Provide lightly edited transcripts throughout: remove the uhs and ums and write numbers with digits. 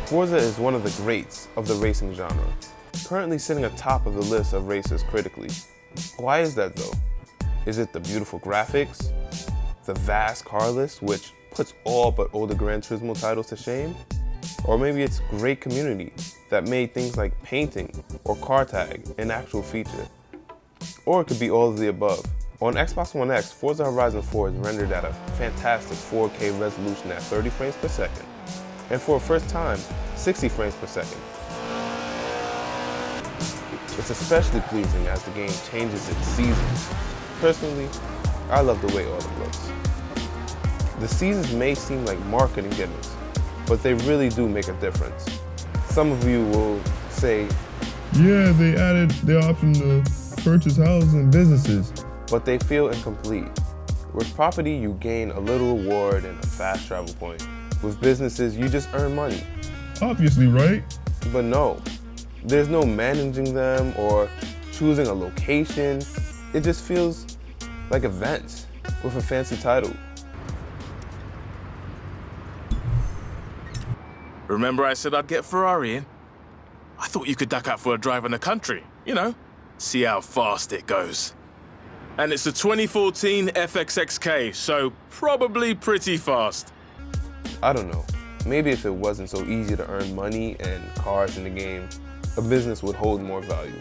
Forza is one of the greats of the racing genre, currently sitting atop of the list of racers critically. Why is that though? Is it the beautiful graphics, the vast car list, which puts all but older Gran Turismo titles to shame? Or maybe it's great community that made things like painting or car tag an actual feature. Or it could be all of the above. On Xbox One X, Forza Horizon 4 is rendered at a fantastic 4K resolution at 30 frames per second, and for the first time, 60 frames per second. It's especially pleasing as the game changes its seasons. Personally, I love the way autumn looks. The seasons may seem like marketing gimmicks, but they really do make a difference. Some of you will say, yeah, they added the option to purchase houses and businesses, but they feel incomplete. With property, you gain a little reward and a fast travel point. With businesses, you just earn money. Obviously, right? But no, there's no managing them or choosing a location. It just feels like events with a fancy title. Remember I said I'd get Ferrari in? I thought you could duck out for a drive in the country, you know, see how fast it goes. And it's a 2014 FXXK, so probably pretty fast. I don't know, maybe if it wasn't so easy to earn money and cars in the game, a business would hold more value.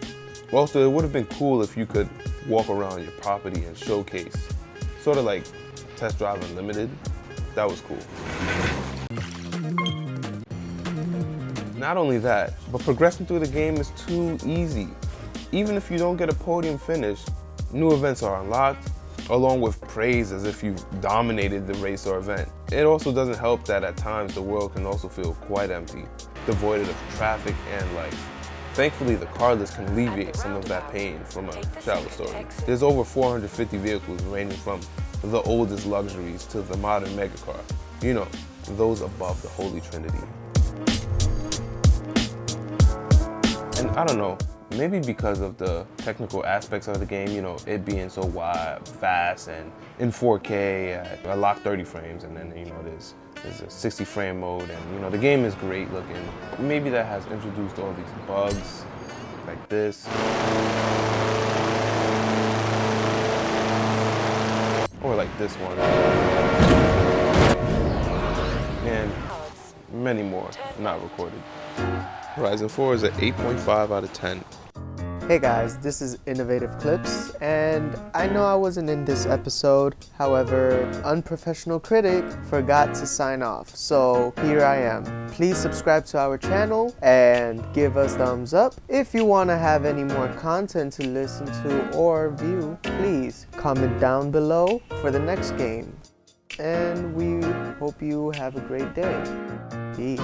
Also, it would have been cool if you could walk around your property and showcase, sort of like Test Drive Unlimited. That was cool. Not only that, but progressing through the game is too easy. Even if you don't get a podium finish, new events are unlocked, along with praise as if you've dominated the race or event. It also doesn't help that at times the world can also feel quite empty, devoid of traffic and life. Thankfully, the car list can alleviate some of that pain from a travel story. There's over 450 vehicles ranging from the oldest luxuries to the modern megacar. You know, those above the Holy Trinity. And I don't know, maybe because of the technical aspects of the game, you know, it being so wide, fast, and in 4K at a locked 30 frames, and then, you know, there's a 60 frame mode, and, you know, the game is great looking. Maybe that has introduced all these bugs, like this. Or like this one. And many more not recorded. Horizon 4 is an 8.5 out of 10. Hey guys, this is Innovative Clips, and I know I wasn't in this episode, however, Unprofessional Critic forgot to sign off, so here I am. Please subscribe to our channel and give us thumbs up. If you want to have any more content to listen to or view, please comment down below for the next game. And we hope you have a great day. Peace.